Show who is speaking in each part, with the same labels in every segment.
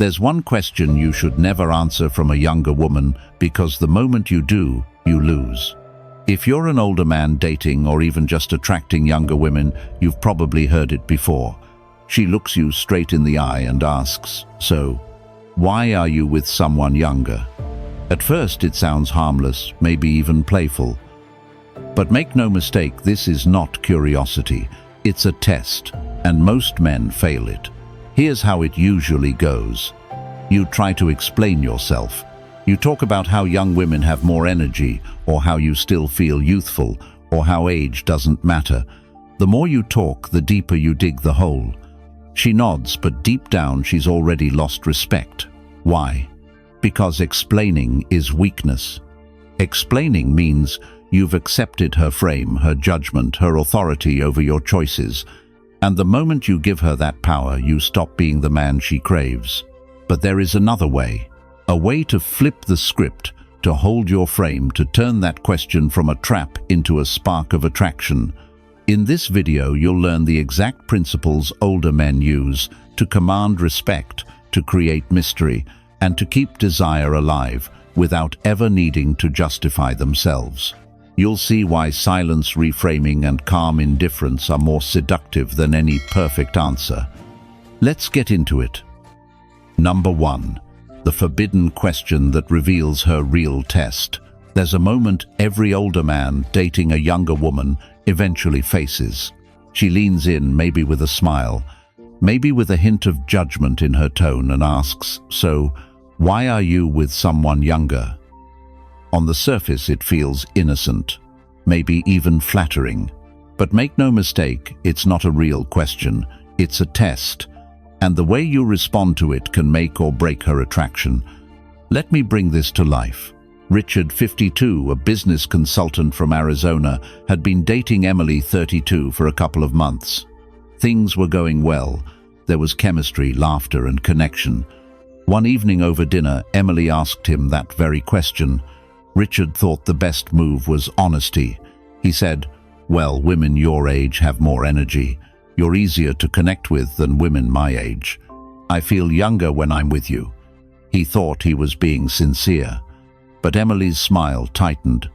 Speaker 1: There's one question you should never answer from a younger woman, because the moment you do, you lose. If you're an older man dating or even just attracting younger women, you've probably heard it before. She looks you straight in the eye and asks, "So, why are you with someone younger?" At first it sounds harmless, maybe even playful. But make no mistake, this is not curiosity. It's a test, and most men fail it. Here's how it usually goes. You try to explain yourself. You talk about how young women have more energy, or how you still feel youthful, or how age doesn't matter. The more you talk, the deeper you dig the hole. She nods, but deep down she's already lost respect. Why? Because explaining is weakness. Explaining means you've accepted her frame, her judgment, her authority over your choices. And the moment you give her that power, you stop being the man she craves. But there is another way. A way to flip the script, to hold your frame, to turn that question from a trap into a spark of attraction. In this video, you'll learn the exact principles older men use to command respect, to create mystery, and to keep desire alive without ever needing to justify themselves. You'll see why silence, reframing, and calm indifference are more seductive than any perfect answer. Let's get into it. Number 1. The forbidden question that reveals her real test. There's a moment every older man dating a younger woman eventually faces. She leans in, maybe with a smile, maybe with a hint of judgment in her tone, and asks, "So, why are you with someone younger?" On the surface it feels innocent, maybe even flattering. But make no mistake, it's not a real question, it's a test. And the way you respond to it can make or break her attraction. Let me bring this to life. Richard, 52, a business consultant from Arizona, had been dating Emily, 32, for a couple of months. Things were going well. There was chemistry, laughter, and connection. One evening over dinner, Emily asked him that very question. Richard thought the best move was honesty. He said, "Well, women your age have more energy. You're easier to connect with than women my age. I feel younger when I'm with you." He thought he was being sincere. But Emily's smile tightened.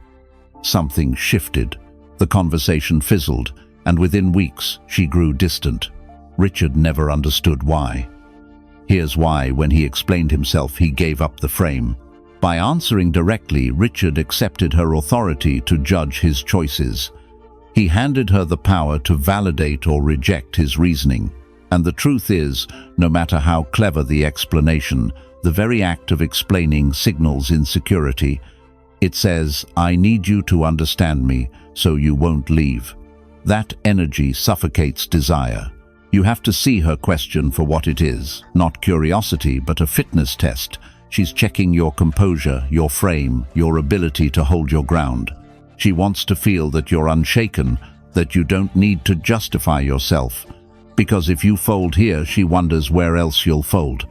Speaker 1: Something shifted. The conversation fizzled, and within weeks she grew distant. Richard never understood why. Here's why. When he explained himself, he gave up the frame. By answering directly, Richard accepted her authority to judge his choices. He handed her the power to validate or reject his reasoning. And the truth is, no matter how clever the explanation, the very act of explaining signals insecurity. It says, "I need you to understand me, so you won't leave." That energy suffocates desire. You have to see her question for what it is, not curiosity, but a fitness test. She's checking your composure, your frame, your ability to hold your ground. She wants to feel that you're unshaken, that you don't need to justify yourself. Because if you fold here, she wonders where else you'll fold.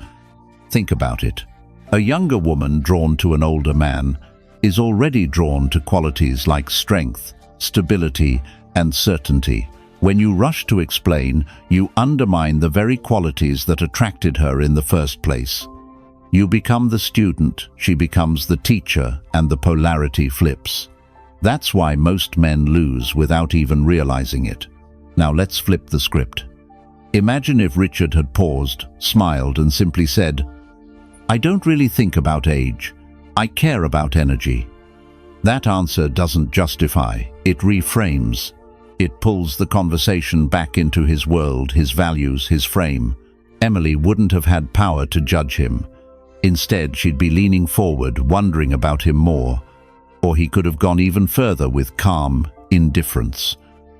Speaker 1: Think about it. A younger woman drawn to an older man is already drawn to qualities like strength, stability, and certainty. When you rush to explain, you undermine the very qualities that attracted her in the first place. You become the student, she becomes the teacher, and the polarity flips. That's why most men lose without even realizing it. Now let's flip the script. Imagine if Richard had paused, smiled, and simply said, "I don't really think about age. I care about energy." That answer doesn't justify, it reframes. It pulls the conversation back into his world, his values, his frame. Emily wouldn't have had power to judge him. Instead, she'd be leaning forward, wondering about him more. Or he could have gone even further with calm indifference.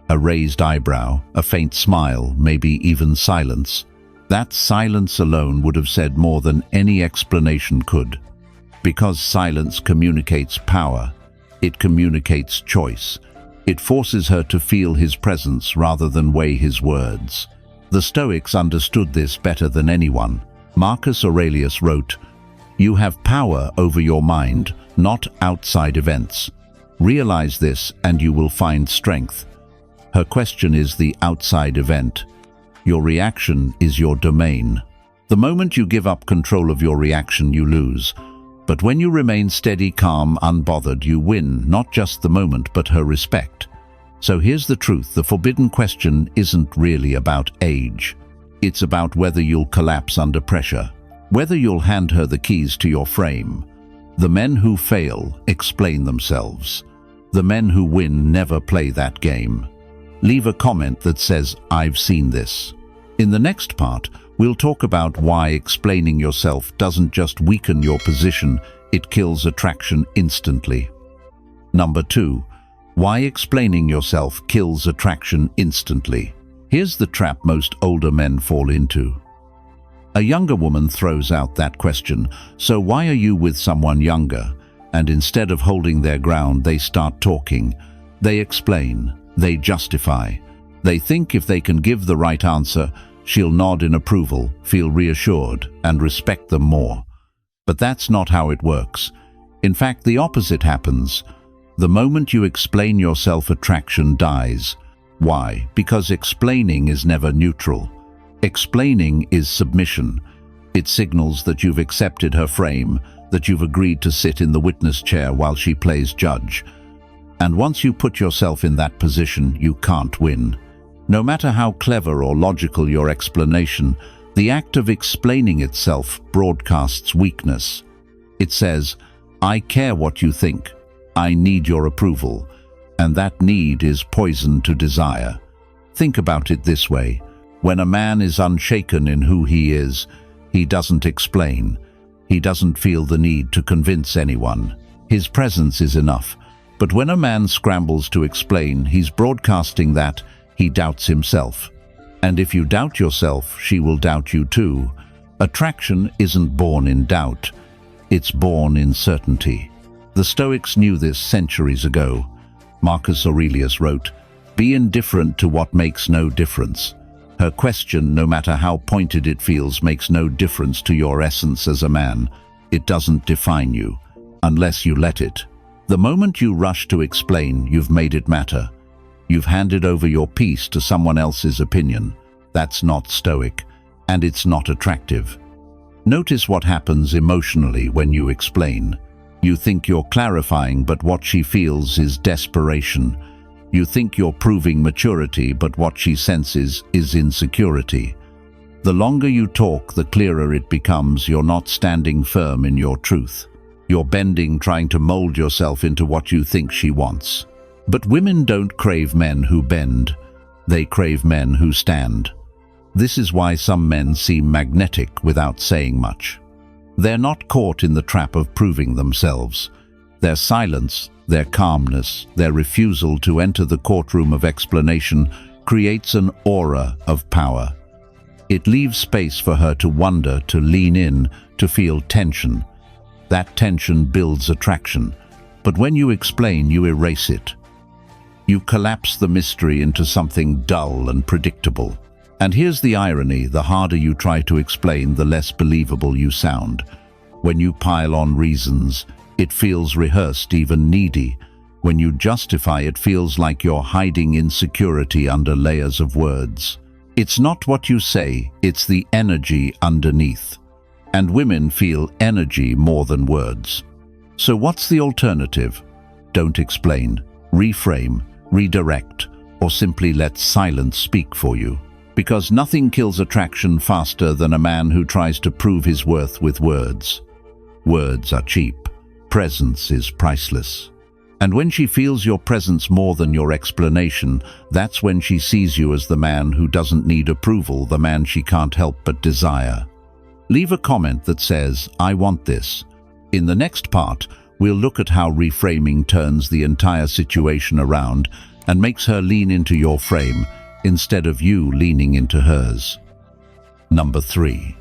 Speaker 1: A raised eyebrow, a faint smile, maybe even silence. That silence alone would have said more than any explanation could. Because silence communicates power, it communicates choice. It forces her to feel his presence rather than weigh his words. The Stoics understood this better than anyone. Marcus Aurelius wrote, "You have power over your mind, not outside events. Realize this and you will find strength." Her question is the outside event. Your reaction is your domain. The moment you give up control of your reaction, you lose. But when you remain steady, calm, unbothered, you win not just the moment, but her respect. So here's the truth. The forbidden question isn't really about age. It's about whether you'll collapse under pressure, whether you'll hand her the keys to your frame. The men who fail explain themselves. The men who win never play that game. Leave a comment that says, "I've seen this." In the next part, we'll talk about why explaining yourself doesn't just weaken your position, it kills attraction instantly. Number 2. Why explaining yourself kills attraction instantly. Here's the trap most older men fall into. A younger woman throws out that question, "So why are you with someone younger?" And instead of holding their ground, they start talking. They explain. They justify. They think if they can give the right answer, she'll nod in approval, feel reassured, and respect them more. But that's not how it works. In fact, the opposite happens. The moment you explain yourself, attraction dies. Why? Because explaining is never neutral. Explaining is submission. It signals that you've accepted her frame, that you've agreed to sit in the witness chair while she plays judge. And once you put yourself in that position, you can't win. No matter how clever or logical your explanation, the act of explaining itself broadcasts weakness. It says, "I care what you think. I need your approval." And that need is poison to desire. Think about it this way. When a man is unshaken in who he is, he doesn't explain. He doesn't feel the need to convince anyone. His presence is enough. But when a man scrambles to explain, he's broadcasting that he doubts himself. And if you doubt yourself, she will doubt you too. Attraction isn't born in doubt. It's born in certainty. The Stoics knew this centuries ago. Marcus Aurelius wrote, "Be indifferent to what makes no difference." Her question, no matter how pointed it feels, makes no difference to your essence as a man. It doesn't define you, unless you let it. The moment you rush to explain, you've made it matter. You've handed over your piece to someone else's opinion. That's not Stoic, and it's not attractive. Notice what happens emotionally when you explain. You think you're clarifying, but what she feels is desperation. You think you're proving maturity, but what she senses is insecurity. The longer you talk, the clearer it becomes. You're not standing firm in your truth. You're bending, trying to mold yourself into what you think she wants. But women don't crave men who bend. They crave men who stand. This is why some men seem magnetic without saying much. They're not caught in the trap of proving themselves. Their silence, their calmness, their refusal to enter the courtroom of explanation creates an aura of power. It leaves space for her to wonder, to lean in, to feel tension. That tension builds attraction. But when you explain, you erase it. You collapse the mystery into something dull and predictable. And here's the irony: the harder you try to explain, the less believable you sound. When you pile on reasons, it feels rehearsed, even needy. When you justify, it feels like you're hiding insecurity under layers of words. It's not what you say, it's the energy underneath. And women feel energy more than words. So what's the alternative? Don't explain, reframe, redirect, or simply let silence speak for you. Because nothing kills attraction faster than a man who tries to prove his worth with words. Words are cheap. Presence is priceless. And when she feels your presence more than your explanation, that's when she sees you as the man who doesn't need approval, the man she can't help but desire. Leave a comment that says, "I want this." In the next part, we'll look at how reframing turns the entire situation around and makes her lean into your frame instead of you leaning into hers. Number 3.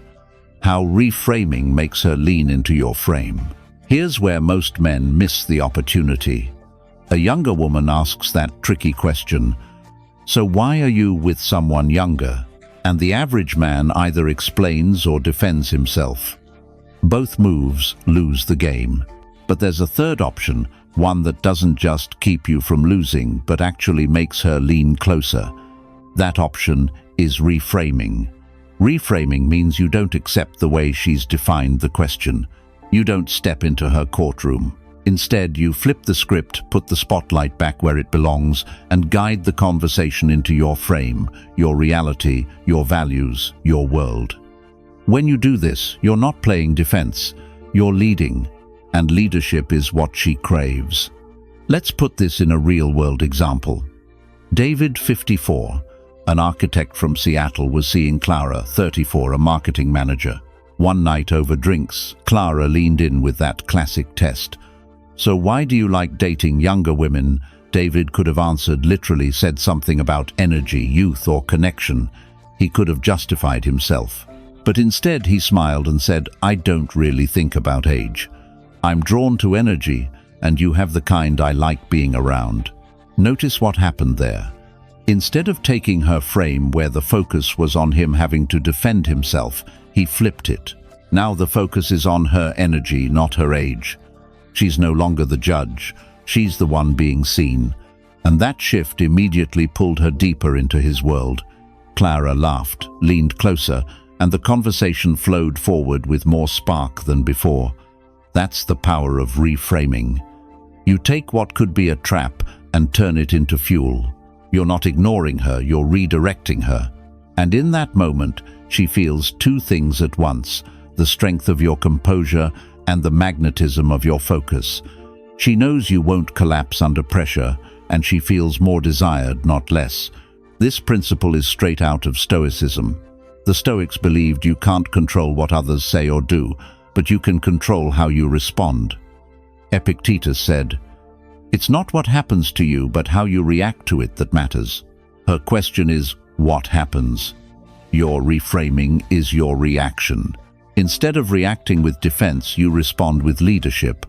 Speaker 1: How reframing makes her lean into your frame. Here's where most men miss the opportunity. A younger woman asks that tricky question, "So why are you with someone younger?" And the average man either explains or defends himself. Both moves lose the game. But there's a third option, one that doesn't just keep you from losing, but actually makes her lean closer. That option is reframing. Reframing means you don't accept the way she's defined the question. You don't step into her courtroom. Instead, you flip the script, put the spotlight back where it belongs, and guide the conversation into your frame, your reality, your values, your world. When you do this, you're not playing defense, you're leading, and leadership is what she craves. Let's put this in a real-world example. David, 54, an architect from Seattle, was seeing Clara, 34, a marketing manager. One night over drinks, Clara leaned in with that classic test. "So why do you like dating younger women?" David could have answered, literally said something about energy, youth, or connection. He could have justified himself. But instead he smiled and said, "I don't really think about age. I'm drawn to energy, and you have the kind I like being around." Notice what happened there. Instead of taking her frame where the focus was on him having to defend himself, he flipped it. Now the focus is on her energy, not her age. She's no longer the judge. She's the one being seen. And that shift immediately pulled her deeper into his world. Clara laughed, leaned closer, and the conversation flowed forward with more spark than before. That's the power of reframing. You take what could be a trap and turn it into fuel. You're not ignoring her, you're redirecting her. And in that moment, she feels two things at once: the strength of your composure and the magnetism of your focus. She knows you won't collapse under pressure, and she feels more desired, not less. This principle is straight out of Stoicism. The Stoics believed you can't control what others say or do, but you can control how you respond. Epictetus said, "It's not what happens to you, but how you react to it that matters." Her question is, what happens? Your reframing is your reaction. Instead of reacting with defense, you respond with leadership.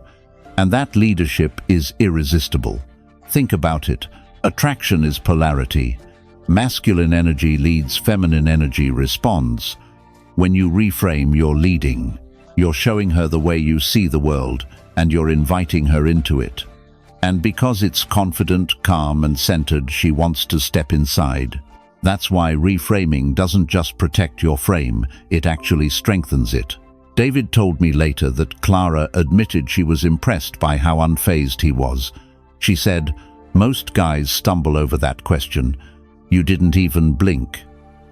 Speaker 1: And that leadership is irresistible. Think about it. Attraction is polarity. Masculine energy leads, feminine energy responds. When you reframe, you're leading. You're showing her the way you see the world, and you're inviting her into it. And because it's confident, calm, and centered, she wants to step inside. That's why reframing doesn't just protect your frame, it actually strengthens it. David told me later that Clara admitted she was impressed by how unfazed he was. She said, "Most guys stumble over that question. You didn't even blink."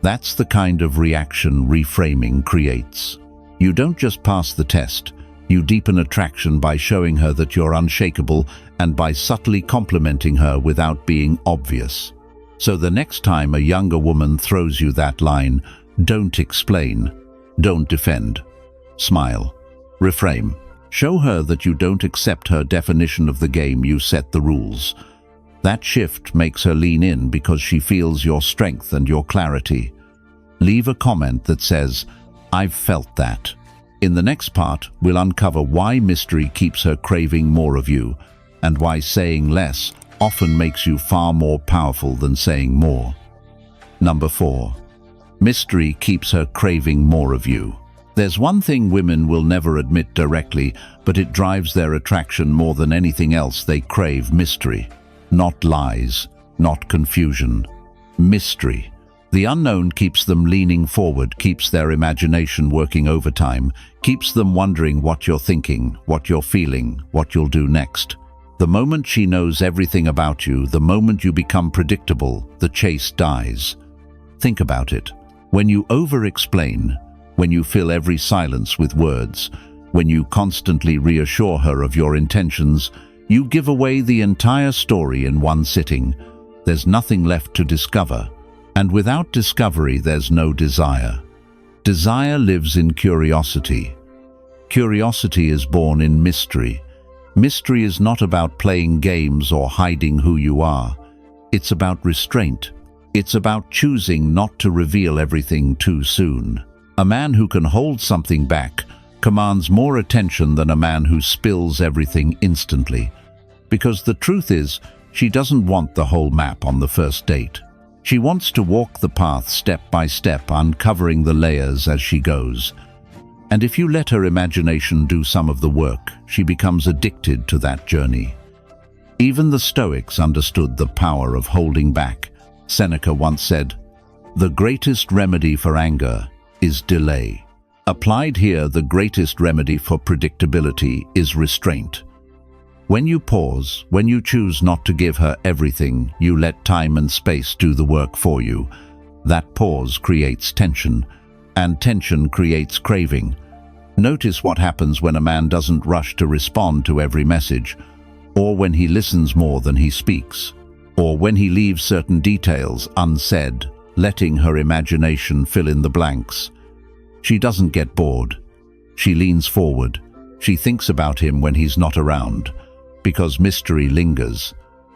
Speaker 1: That's the kind of reaction reframing creates. You don't just pass the test, you deepen attraction by showing her that you're unshakable and by subtly complimenting her without being obvious. So the next time a younger woman throws you that line, don't explain, don't defend. Smile. Reframe. Show her that you don't accept her definition of the game, you set the rules. That shift makes her lean in because she feels your strength and your clarity. Leave a comment that says, "I've felt that." In the next part, we'll uncover why mystery keeps her craving more of you, and why saying less often makes you far more powerful than saying more. Number 4. Mystery keeps her craving more of you. There's one thing women will never admit directly, but it drives their attraction more than anything else. They crave mystery. Not lies, not confusion. Mystery. The unknown keeps them leaning forward, keeps their imagination working overtime, keeps them wondering what you're thinking, what you're feeling, what you'll do next. The moment she knows everything about you, the moment you become predictable, the chase dies. Think about it. When you over-explain, when you fill every silence with words, when you constantly reassure her of your intentions, you give away the entire story in one sitting. There's nothing left to discover. And without discovery, there's no desire. Desire lives in curiosity. Curiosity is born in mystery. Mystery is not about playing games or hiding who you are. It's about restraint. It's about choosing not to reveal everything too soon. A man who can hold something back commands more attention than a man who spills everything instantly. Because the truth is, she doesn't want the whole map on the first date. She wants to walk the path step by step, uncovering the layers as she goes. And if you let her imagination do some of the work, she becomes addicted to that journey. Even the Stoics understood the power of holding back. Seneca once said, "The greatest remedy for anger is delay. Applied here, the greatest remedy for predictability is restraint. When you pause, when you choose not to give her everything, you let time and space do the work for you. That pause creates tension, and tension creates craving. Notice what happens when a man doesn't rush to respond to every message, or when he listens more than he speaks, or when he leaves certain details unsaid, letting her imagination fill in the blanks. She doesn't get bored. She leans forward. She thinks about him when he's not around, because mystery lingers.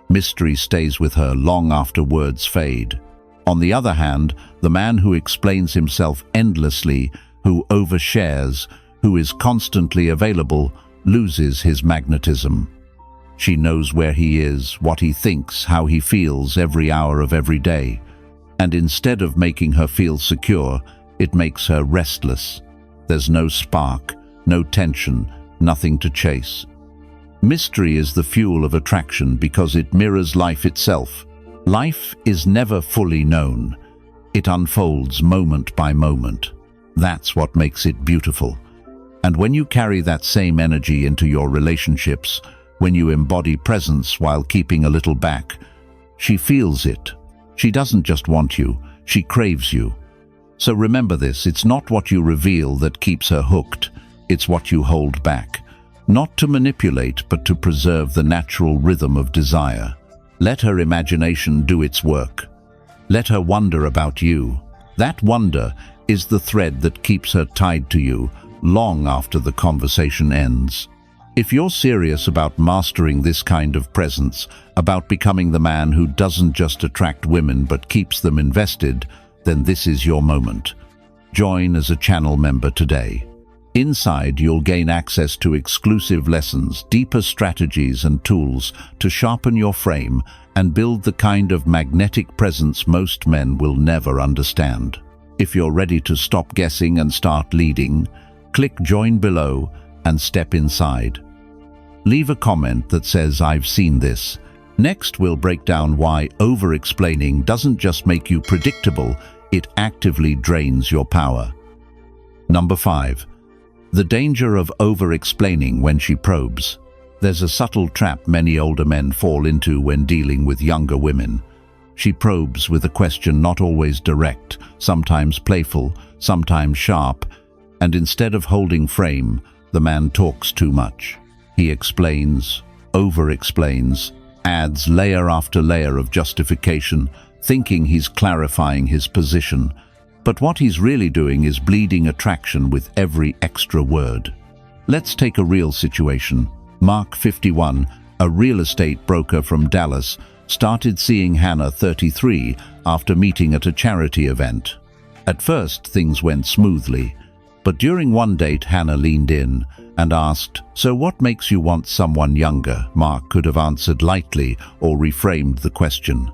Speaker 1: Mystery stays with her long after words fade. On the other hand, the man who explains himself endlessly, who overshares, who is constantly available, loses his magnetism. She knows where he is, what he thinks, how he feels every hour of every day. And instead of making her feel secure, it makes her restless. There's no spark, no tension, nothing to chase. Mystery is the fuel of attraction because it mirrors life itself. Life is never fully known. It unfolds moment by moment. That's what makes it beautiful. And when you carry that same energy into your relationships, when you embody presence while keeping a little back, she feels it. She doesn't just want you, she craves you. So remember this, it's not what you reveal that keeps her hooked, it's what you hold back. Not to manipulate, but to preserve the natural rhythm of desire. Let her imagination do its work. Let her wonder about you. That wonder is the thread that keeps her tied to you long after the conversation ends. If you're serious about mastering this kind of presence, about becoming the man who doesn't just attract women but keeps them invested, then this is your moment. Join as a channel member today. Inside, you'll gain access to exclusive lessons, deeper strategies and tools to sharpen your frame and build the kind of magnetic presence most men will never understand. If you're ready to stop guessing and start leading, click join below and step inside. Leave a comment that says, "I've seen this." Next, we'll break down why over-explaining doesn't just make you predictable, it actively drains your power. Number 5. The danger of over-explaining when she probes. There's a subtle trap many older men fall into when dealing with younger women. She probes with a question not always direct, sometimes playful, sometimes sharp, and instead of holding frame, the man talks too much. He explains, over-explains, adds layer after layer of justification, thinking he's clarifying his position. But what he's really doing is bleeding attraction with every extra word. Let's take a real situation. Mark, 51, a real estate broker from Dallas, started seeing Hannah, 33, after meeting at a charity event. At first, things went smoothly, but during one date, Hannah leaned in and asked, "So what makes you want someone younger?" Mark could have answered lightly or reframed the question.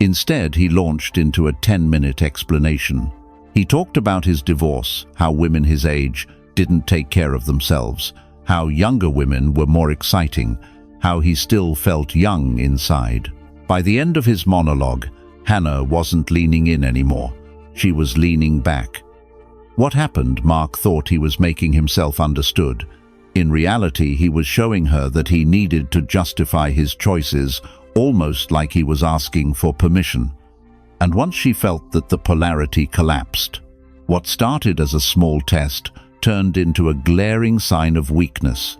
Speaker 1: Instead, he launched into a 10-minute explanation. He talked about his divorce, how women his age didn't take care of themselves, how younger women were more exciting, how he still felt young inside. By the end of his monologue, Hannah wasn't leaning in anymore. She was leaning back. What happened? Mark thought he was making himself understood. In reality, he was showing her that he needed to justify his choices, almost like he was asking for permission. And once she felt that the polarity collapsed, what started as a small test turned into a glaring sign of weakness.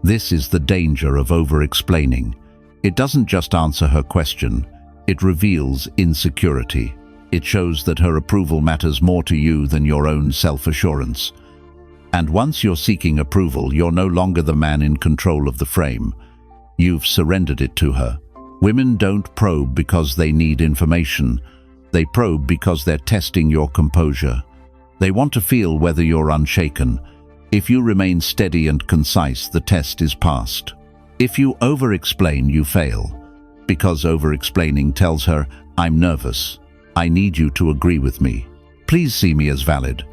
Speaker 1: This is the danger of over-explaining. It doesn't just answer her question, it reveals insecurity. It shows that her approval matters more to you than your own self-assurance. And once you're seeking approval, you're no longer the man in control of the frame. You've surrendered it to her. Women don't probe because they need information. They probe because they're testing your composure. They want to feel whether you're unshaken. If you remain steady and concise, the test is passed. If you over-explain, you fail. Because over-explaining tells her, "I'm nervous. I need you to agree with me. Please see me as valid."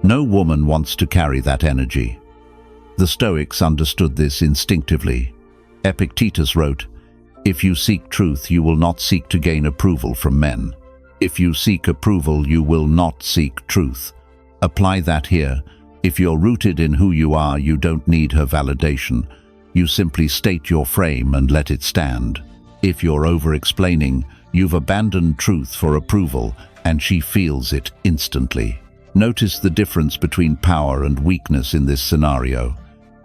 Speaker 1: No woman wants to carry that energy. The Stoics understood this instinctively. Epictetus wrote, "If you seek truth, you will not seek to gain approval from men. If you seek approval, you will not seek truth." Apply that here. If you're rooted in who you are, you don't need her validation. You simply state your frame and let it stand. If you're over-explaining, you've abandoned truth for approval, and she feels it instantly. Notice the difference between power and weakness in this scenario.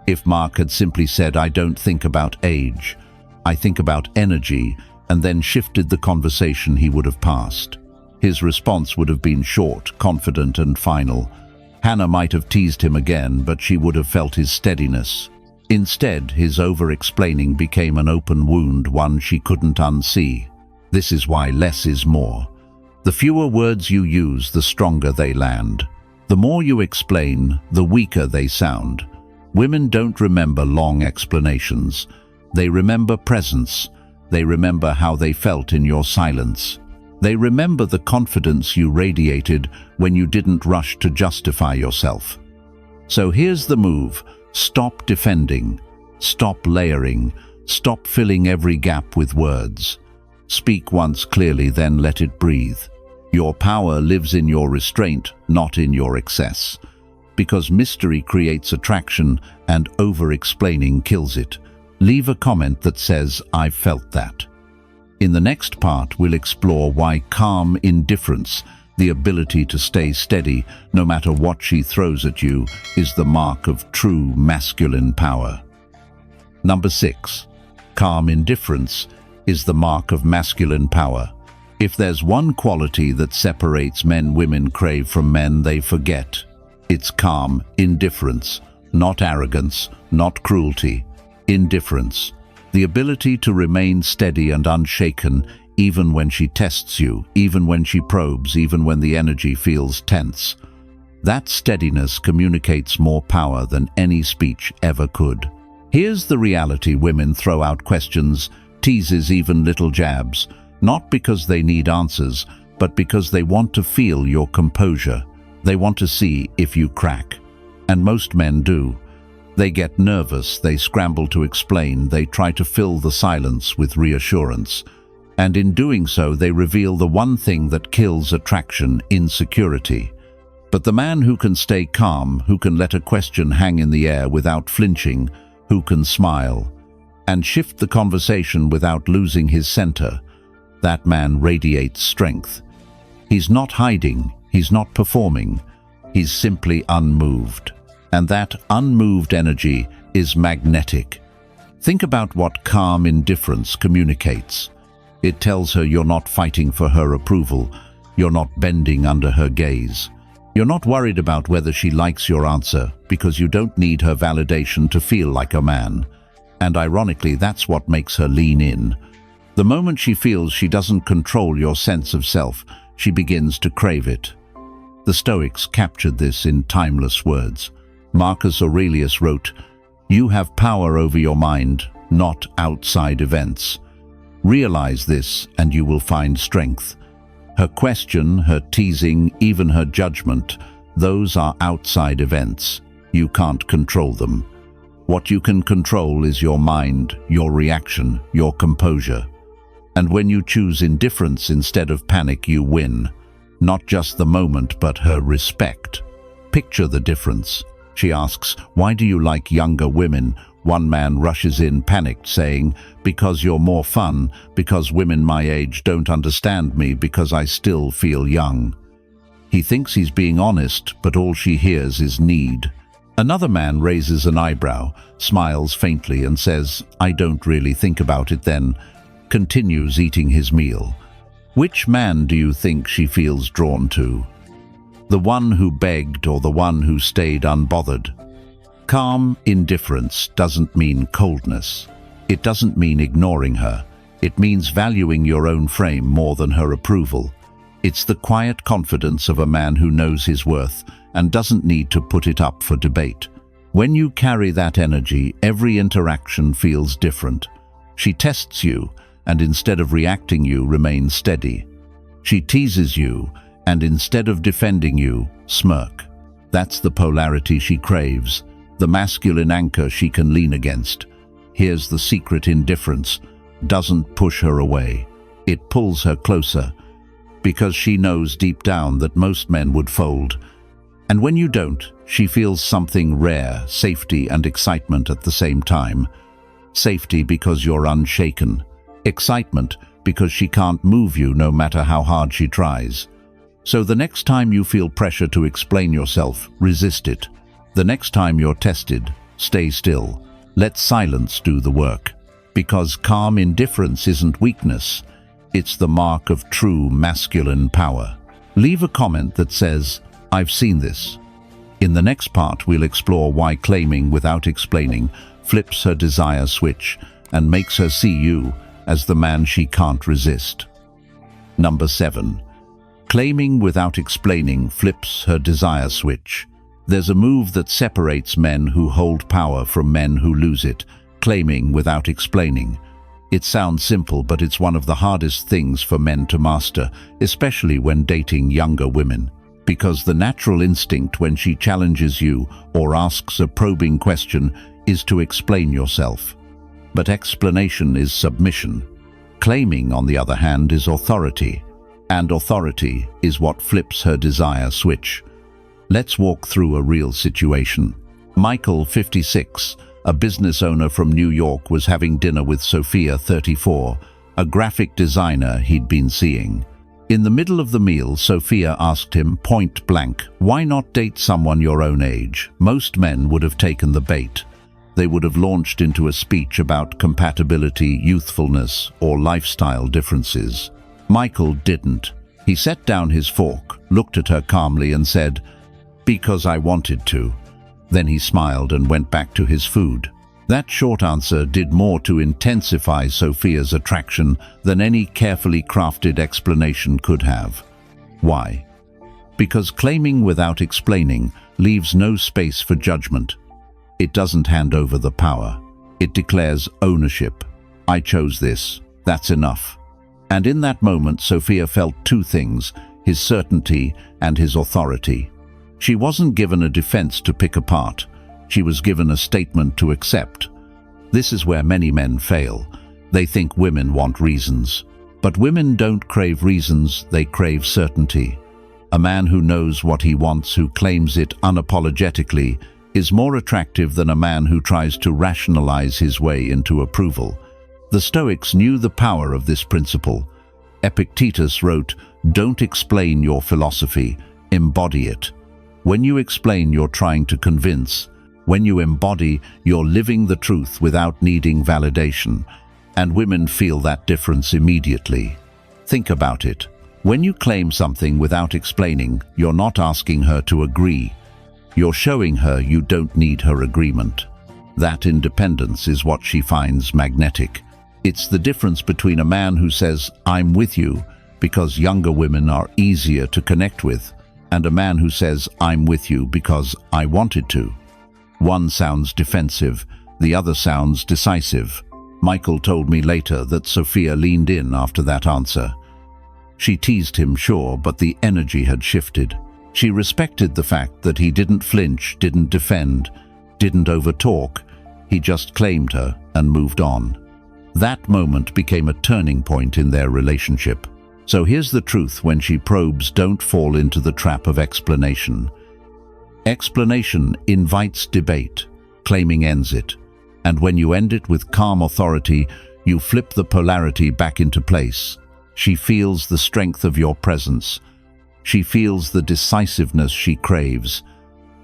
Speaker 1: If Mark had simply said, "I don't think about age, I think about energy," and then shifted the conversation, he would have passed. His response would have been short, confident, and final. Hannah might have teased him again, but she would have felt his steadiness. Instead, his over-explaining became an open wound, one she couldn't unsee. This is why less is more. The fewer words you use, the stronger they land. The more you explain, the weaker they sound. Women don't remember long explanations. They remember presence. They remember how they felt in your silence. They remember the confidence you radiated when you didn't rush to justify yourself. So here's the move. Stop defending. Stop layering. Stop filling every gap with words. Speak once clearly, then let it breathe. Your power lives in your restraint, not in your excess. Because mystery creates attraction and over-explaining kills it. Leave a comment that says, "I've felt that." In the next part, we'll explore why calm indifference, the ability to stay steady no matter what she throws at you, is the mark of true masculine power. Number 6. Calm indifference is the mark of masculine power. If there's one quality that separates men women crave from men they forget, it's calm indifference, not arrogance, not cruelty. Indifference. The ability to remain steady and unshaken even when she tests you, even when she probes, even when the energy feels tense. That steadiness communicates more power than any speech ever could. Here's the reality: women throw out questions, teases, even little jabs, not because they need answers, but because they want to feel your composure. They want to see if you crack. And most men do. They get nervous, they scramble to explain, they try to fill the silence with reassurance. And in doing so, they reveal the one thing that kills attraction: insecurity. But the man who can stay calm, who can let a question hang in the air without flinching, who can smile and shift the conversation without losing his center, that man radiates strength. He's not hiding, he's not performing, he's simply unmoved. And that unmoved energy is magnetic. Think about what calm indifference communicates. It tells her you're not fighting for her approval, you're not bending under her gaze. You're not worried about whether she likes your answer, because you don't need her validation to feel like a man. And ironically, that's what makes her lean in. The moment she feels she doesn't control your sense of self, she begins to crave it. The Stoics captured this in timeless words. Marcus Aurelius wrote, "You have power over your mind, not outside events. Realize this and you will find strength." Her question, her teasing, even her judgment, those are outside events. You can't control them. What you can control is your mind, your reaction, your composure. And when you choose indifference instead of panic, you win. Not just the moment, but her respect. Picture the difference. She asks, "Why do you like younger women?" One man rushes in panicked, saying, "Because you're more fun, because women my age don't understand me, because I still feel young." He thinks he's being honest, but all she hears is need. Another man raises an eyebrow, smiles faintly and says, "I don't really think about it," then continues eating his meal. Which man do you think she feels drawn to? The one who begged or the one who stayed unbothered? Calm indifference doesn't mean coldness. It doesn't mean ignoring her. It means valuing your own frame more than her approval. It's the quiet confidence of a man who knows his worth and doesn't need to put it up for debate. When you carry that energy, every interaction feels different. She tests you, and instead of reacting, you remain steady. She teases you, and instead of defending you, smirk. That's the polarity she craves, the masculine anchor she can lean against. Here's the secret: indifference doesn't push her away. It pulls her closer, because she knows deep down that most men would fold. And when you don't, she feels something rare, safety and excitement at the same time. Safety because you're unshaken. Excitement because she can't move you no matter how hard she tries. So the next time you feel pressure to explain yourself, resist it. The next time you're tested, stay still. Let silence do the work. Because calm indifference isn't weakness. It's the mark of true masculine power. Leave a comment that says, "I've seen this." In the next part, we'll explore why claiming without explaining flips her desire switch and makes her see you as the man she can't resist. Number 7. Claiming without explaining flips her desire switch. There's a move that separates men who hold power from men who lose it, claiming without explaining. It sounds simple, but it's one of the hardest things for men to master, especially when dating younger women. Because the natural instinct when she challenges you or asks a probing question is to explain yourself. But explanation is submission. Claiming, on the other hand, is authority. And authority is what flips her desire switch. Let's walk through a real situation. Michael, 56, a business owner from New York, was having dinner with Sophia, 34, a graphic designer he'd been seeing. In the middle of the meal, Sophia asked him point blank, "Why not date someone your own age?" Most men would have taken the bait. They would have launched into a speech about compatibility, youthfulness, or lifestyle differences. Michael didn't. He set down his fork, looked at her calmly and said, "Because I wanted to." Then he smiled and went back to his food. That short answer did more to intensify Sophia's attraction than any carefully crafted explanation could have. Why? Because claiming without explaining leaves no space for judgment. It doesn't hand over the power. It declares ownership. "I chose this. That's enough." And in that moment, Sophia felt two things, his certainty and his authority. She wasn't given a defense to pick apart. She was given a statement to accept. This is where many men fail. They think women want reasons. But women don't crave reasons, they crave certainty. A man who knows what he wants, who claims it unapologetically, is more attractive than a man who tries to rationalize his way into approval. The Stoics knew the power of this principle. Epictetus wrote, "Don't explain your philosophy, embody it." When you explain, you're trying to convince. When you embody, you're living the truth without needing validation. And women feel that difference immediately. Think about it. When you claim something without explaining, you're not asking her to agree. You're showing her you don't need her agreement. That independence is what she finds magnetic. It's the difference between a man who says, "I'm with you," because younger women are easier to connect with, and a man who says, "I'm with you because I wanted to." One sounds defensive, the other sounds decisive. Michael told me later that Sophia leaned in after that answer. She teased him, sure, but the energy had shifted. She respected the fact that he didn't flinch, didn't defend, didn't overtalk. He just claimed her and moved on. That moment became a turning point in their relationship. So here's the truth: when she probes, don't fall into the trap of explanation. Explanation invites debate, claiming ends it. And when you end it with calm authority, you flip the polarity back into place. She feels the strength of your presence. She feels the decisiveness she craves,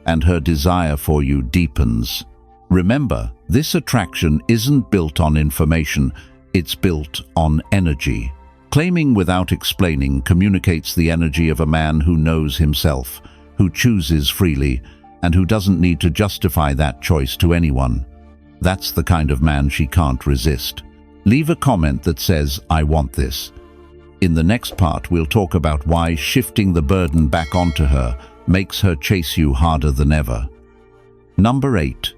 Speaker 1: and her desire for you deepens. Remember, this attraction isn't built on information, it's built on energy. Claiming without explaining communicates the energy of a man who knows himself, who chooses freely, and who doesn't need to justify that choice to anyone. That's the kind of man she can't resist. Leave a comment that says, "I want this." In the next part, we'll talk about why shifting the burden back onto her makes her chase you harder than ever. Number 8.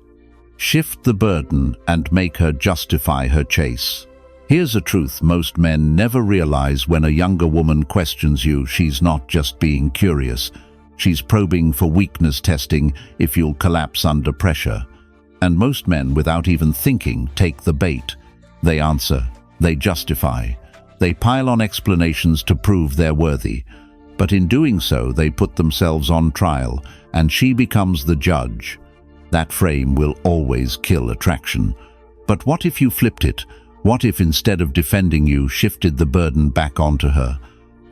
Speaker 1: Shift the burden and make her justify her chase. Here's a truth most men never realize: when a younger woman questions you, she's not just being curious. She's probing for weakness, testing if you'll collapse under pressure. And most men, without even thinking, take the bait. They answer, they justify, they pile on explanations to prove they're worthy. But in doing so, they put themselves on trial, and she becomes the judge. That frame will always kill attraction. But what if you flipped it? What if instead of defending you, shifted the burden back onto her?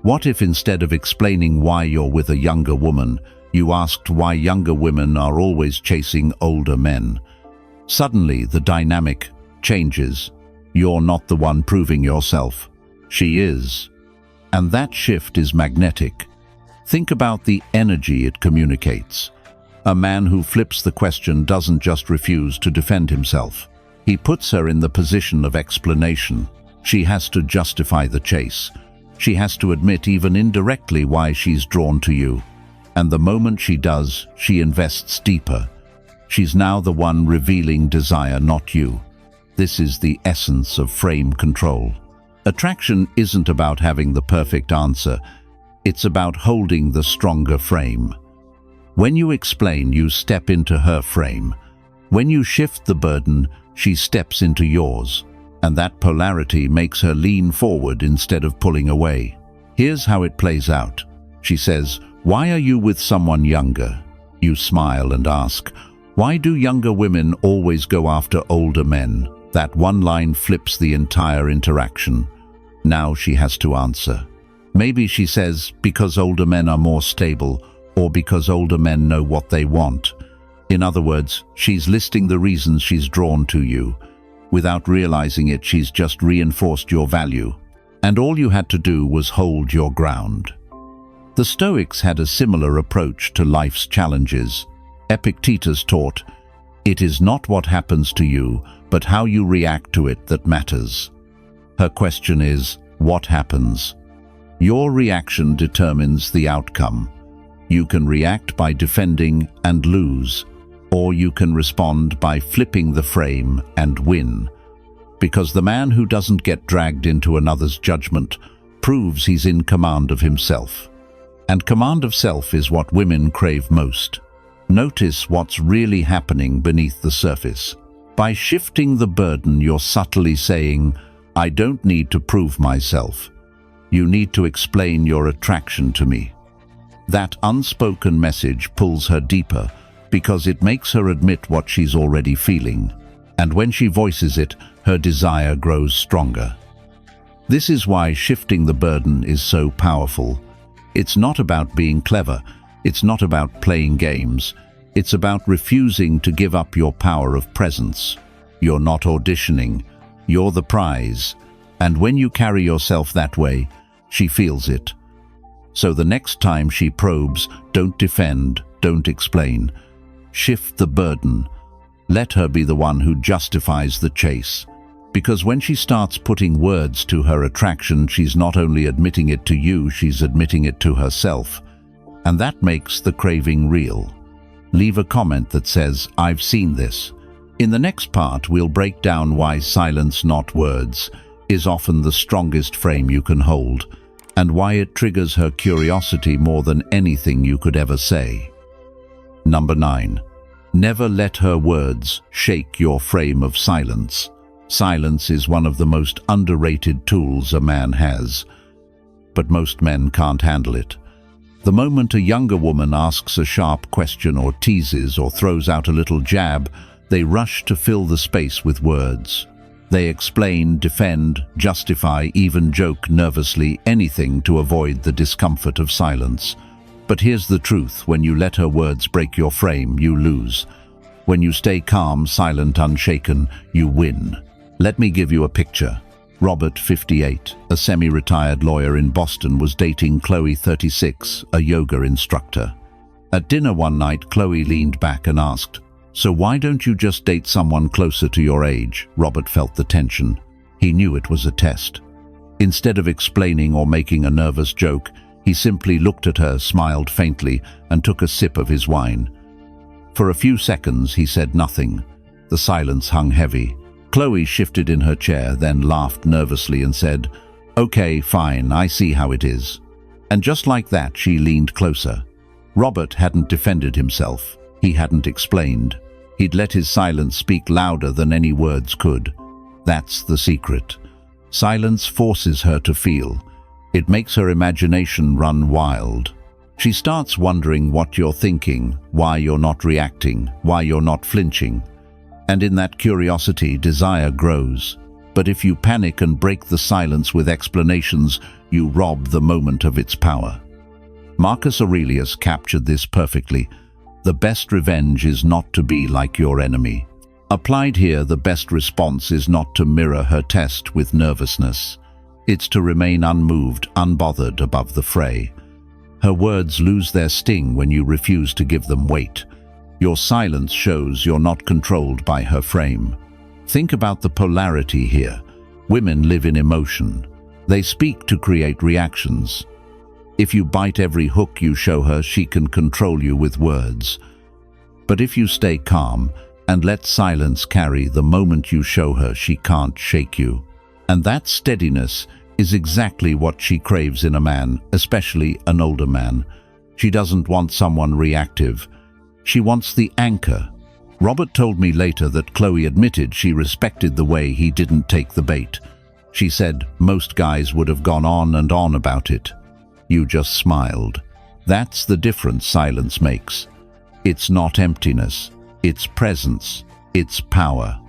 Speaker 1: What if instead of explaining why you're with a younger woman, you asked why younger women are always chasing older men? Suddenly, the dynamic changes. You're not the one proving yourself. She is. And that shift is magnetic. Think about the energy it communicates. A man who flips the question doesn't just refuse to defend himself. He puts her in the position of explanation. She has to justify the chase. She has to admit even indirectly why she's drawn to you. And the moment she does, she invests deeper. She's now the one revealing desire, not you. This is the essence of frame control. Attraction isn't about having the perfect answer. It's about holding the stronger frame. When you explain, you step into her frame. When you shift the burden, she steps into yours. And that polarity makes her lean forward instead of pulling away. Here's how it plays out. She says, "Why are you with someone younger?" You smile and ask, "Why do younger women always go after older men?" That one line flips the entire interaction. Now she has to answer. Maybe she says, "Because older men are more stable," or "Because older men know what they want." In other words, she's listing the reasons she's drawn to you. Without realizing it, she's just reinforced your value. And all you had to do was hold your ground. The Stoics had a similar approach to life's challenges. Epictetus taught, "It is not what happens to you, but how you react to it that matters." Her question is, what happens? Your reaction determines the outcome. You can react by defending and lose, or you can respond by flipping the frame and win. Because the man who doesn't get dragged into another's judgment proves he's in command of himself. And command of self is what women crave most. Notice what's really happening beneath the surface. By shifting the burden, you're subtly saying, "I don't need to prove myself. You need to explain your attraction to me." That unspoken message pulls her deeper because it makes her admit what she's already feeling. And when she voices it, her desire grows stronger. This is why shifting the burden is so powerful. It's not about being clever. It's not about playing games. It's about refusing to give up your power of presence. You're not auditioning. You're the prize. And when you carry yourself that way, she feels it. So the next time she probes, don't defend, don't explain. Shift the burden. Let her be the one who justifies the chase. Because when she starts putting words to her attraction, she's not only admitting it to you, she's admitting it to herself. And that makes the craving real. Leave a comment that says, "I've seen this." In the next part, we'll break down why silence, not words, is often the strongest frame you can hold, and why it triggers her curiosity more than anything you could ever say. Number 9. Never let her words shake your frame of silence. Silence is one of the most underrated tools a man has, but most men can't handle it. The moment a younger woman asks a sharp question or teases or throws out a little jab, they rush to fill the space with words. They explain, defend, justify, even joke nervously, anything to avoid the discomfort of silence. But here's the truth: when you let her words break your frame, you lose. When you stay calm, silent, unshaken, you win. Let me give you a picture. Robert, 58, a semi-retired lawyer in Boston, was dating Chloe, 36, a yoga instructor. At dinner one night, Chloe leaned back and asked, "So why don't you just date someone closer to your age?" Robert felt the tension. He knew it was a test. Instead of explaining or making a nervous joke, he simply looked at her, smiled faintly, and took a sip of his wine. For a few seconds, he said nothing. The silence hung heavy. Chloe shifted in her chair, then laughed nervously and said, "Okay, fine, I see how it is." And just like that, she leaned closer. Robert hadn't defended himself. He hadn't explained. He'd let his silence speak louder than any words could. That's the secret. Silence forces her to feel. It makes her imagination run wild. She starts wondering what you're thinking, why you're not reacting, why you're not flinching. And in that curiosity, desire grows. But if you panic and break the silence with explanations, you rob the moment of its power. Marcus Aurelius captured this perfectly. The best revenge is not to be like your enemy. Applied here, the best response is not to mirror her test with nervousness. It's to remain unmoved, unbothered above the fray. Her words lose their sting when you refuse to give them weight. Your silence shows you're not controlled by her frame. Think about the polarity here. Women live in emotion. They speak to create reactions. If you bite every hook you show her, she can control you with words. But if you stay calm and let silence carry, the moment you show her, she can't shake you. And that steadiness is exactly what she craves in a man, especially an older man. She doesn't want someone reactive. She wants the anchor. Robert told me later that Chloe admitted she respected the way he didn't take the bait. She said most guys would have gone on and on about it. You just smiled. That's the difference silence makes. It's not emptiness. It's presence. It's power.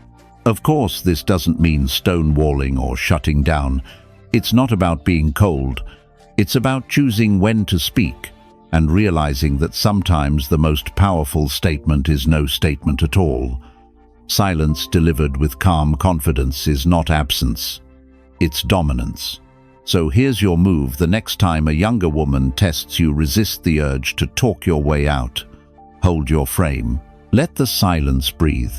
Speaker 1: Of course, this doesn't mean stonewalling or shutting down. It's not about being cold. It's about choosing when to speak and realizing that sometimes the most powerful statement is no statement at all. Silence delivered with calm confidence is not absence. It's dominance. So here's your move. The next time a younger woman tests you, resist the urge to talk your way out. Hold your frame. Let the silence breathe.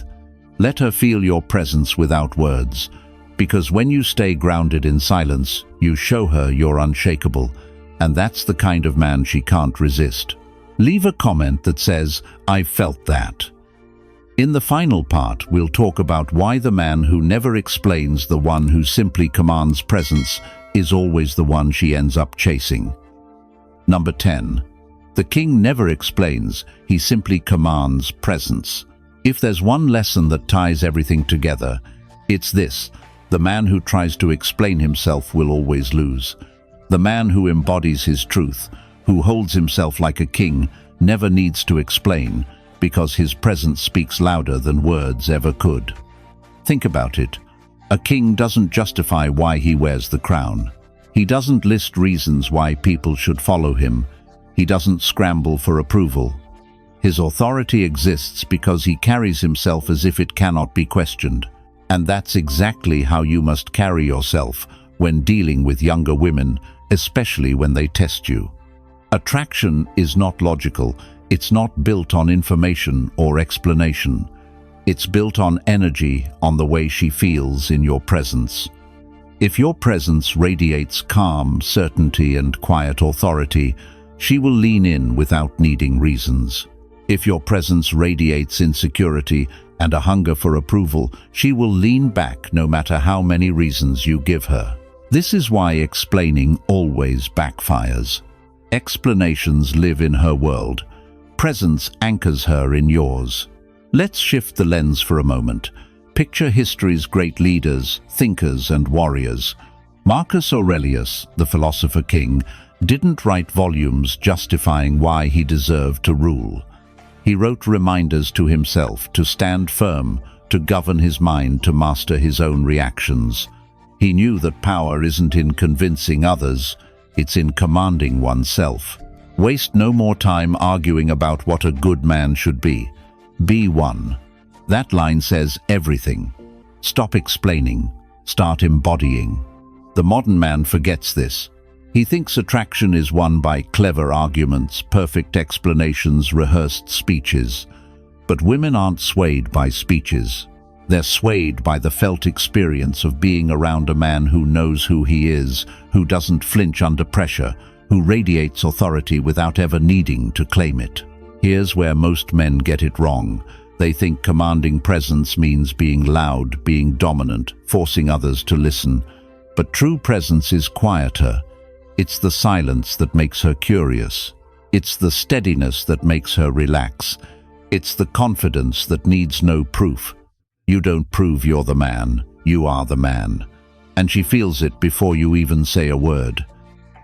Speaker 1: Let her feel your presence without words. Because when you stay grounded in silence, you show her you're unshakable, and that's the kind of man she can't resist. Leave a comment that says, "I felt that." In the final part, we'll talk about why the man who never explains, the one who simply commands presence, is always the one she ends up chasing. Number 10. The king never explains, he simply commands presence. If there's one lesson that ties everything together, it's this: the man who tries to explain himself will always lose. The man who embodies his truth, who holds himself like a king, never needs to explain, because his presence speaks louder than words ever could. Think about it. A king doesn't justify why he wears the crown. He doesn't list reasons why people should follow him. He doesn't scramble for approval. His authority exists because he carries himself as if it cannot be questioned. And that's exactly how you must carry yourself when dealing with younger women, especially when they test you. Attraction is not logical. It's not built on information or explanation. It's built on energy, on the way she feels in your presence. If your presence radiates calm, certainty, and quiet authority, she will lean in without needing reasons. If your presence radiates insecurity and a hunger for approval, she will lean back no matter how many reasons you give her. This is why explaining always backfires. Explanations live in her world. Presence anchors her in yours. Let's shift the lens for a moment. Picture history's great leaders, thinkers, and warriors. Marcus Aurelius, the philosopher king, didn't write volumes justifying why he deserved to rule. He wrote reminders to himself to stand firm, to govern his mind, to master his own reactions. He knew that power isn't in convincing others, it's in commanding oneself. Waste no more time arguing about what a good man should be. Be one. That line says everything. Stop explaining. Start embodying. The modern man forgets this. He thinks attraction is won by clever arguments, perfect explanations, rehearsed speeches. But women aren't swayed by speeches. They're swayed by the felt experience of being around a man who knows who he is, who doesn't flinch under pressure, who radiates authority without ever needing to claim it. Here's where most men get it wrong. They think commanding presence means being loud, being dominant, forcing others to listen. But true presence is quieter. It's the silence that makes her curious. It's the steadiness that makes her relax. It's the confidence that needs no proof. You don't prove you're the man, you are the man. And she feels it before you even say a word.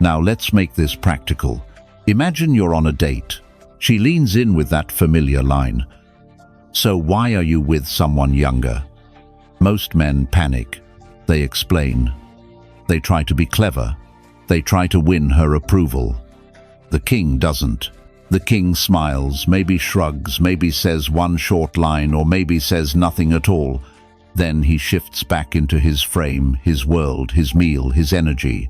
Speaker 1: Now let's make this practical. Imagine you're on a date. She leans in with that familiar line. "So why are you with someone younger?" Most men panic. They explain. They try to be clever. They try to win her approval. The king doesn't. The king smiles, maybe shrugs, maybe says one short line, or maybe says nothing at all. Then he shifts back into his frame, his world, his meal, his energy.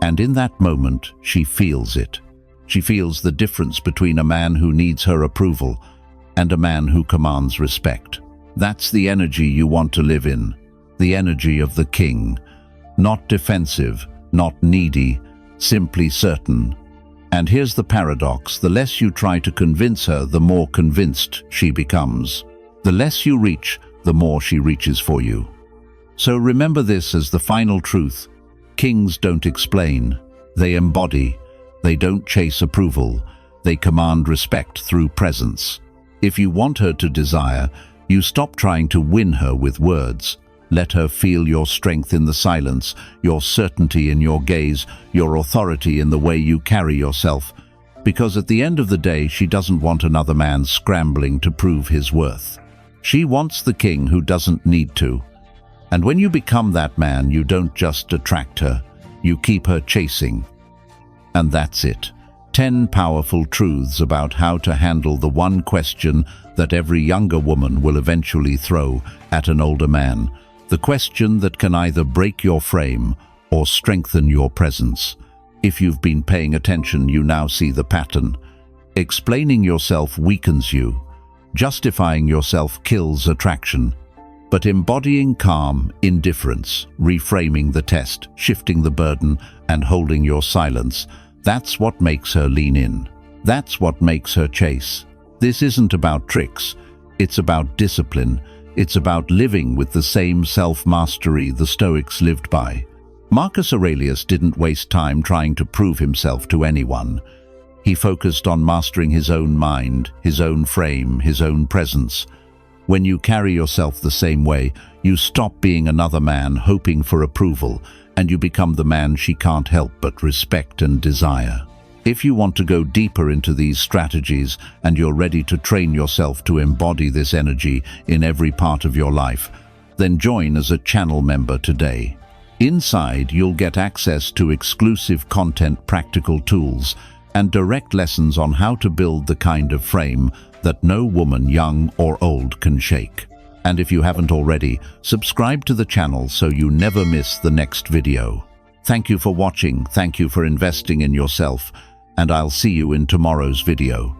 Speaker 1: And in that moment, she feels it. She feels the difference between a man who needs her approval and a man who commands respect. That's the energy you want to live in. The energy of the king. Not defensive, not needy, simply certain. And here's the paradox: the less you try to convince her, the more convinced she becomes. The less you reach, the more she reaches for you. So remember this as the final truth. Kings don't explain, they embody. They don't chase approval, they command respect through presence. If you want her to desire, you stop trying to win her with words. Let her feel your strength in the silence, your certainty in your gaze, your authority in the way you carry yourself. Because at the end of the day, she doesn't want another man scrambling to prove his worth. She wants the king who doesn't need to. And when you become that man, you don't just attract her, you keep her chasing. And that's it. 10 powerful truths about how to handle the one question that every younger woman will eventually throw at an older man. The question that can either break your frame or strengthen your presence. If you've been paying attention, you now see the pattern. Explaining yourself weakens you. Justifying yourself kills attraction. But embodying calm, indifference, reframing the test, shifting the burden, and holding your silence, that's what makes her lean in. That's what makes her chase. This isn't about tricks. It's about discipline. It's about living with the same self-mastery the Stoics lived by. Marcus Aurelius didn't waste time trying to prove himself to anyone. He focused on mastering his own mind, his own frame, his own presence. When you carry yourself the same way, you stop being another man hoping for approval, and you become the man she can't help but respect and desire. If you want to go deeper into these strategies and you're ready to train yourself to embody this energy in every part of your life, then join as a channel member today. Inside, you'll get access to exclusive content, practical tools, and direct lessons on how to build the kind of frame that no woman, young or old, can shake. And if you haven't already, subscribe to the channel so you never miss the next video. Thank you for watching, thank you for investing in yourself, and I'll see you in tomorrow's video.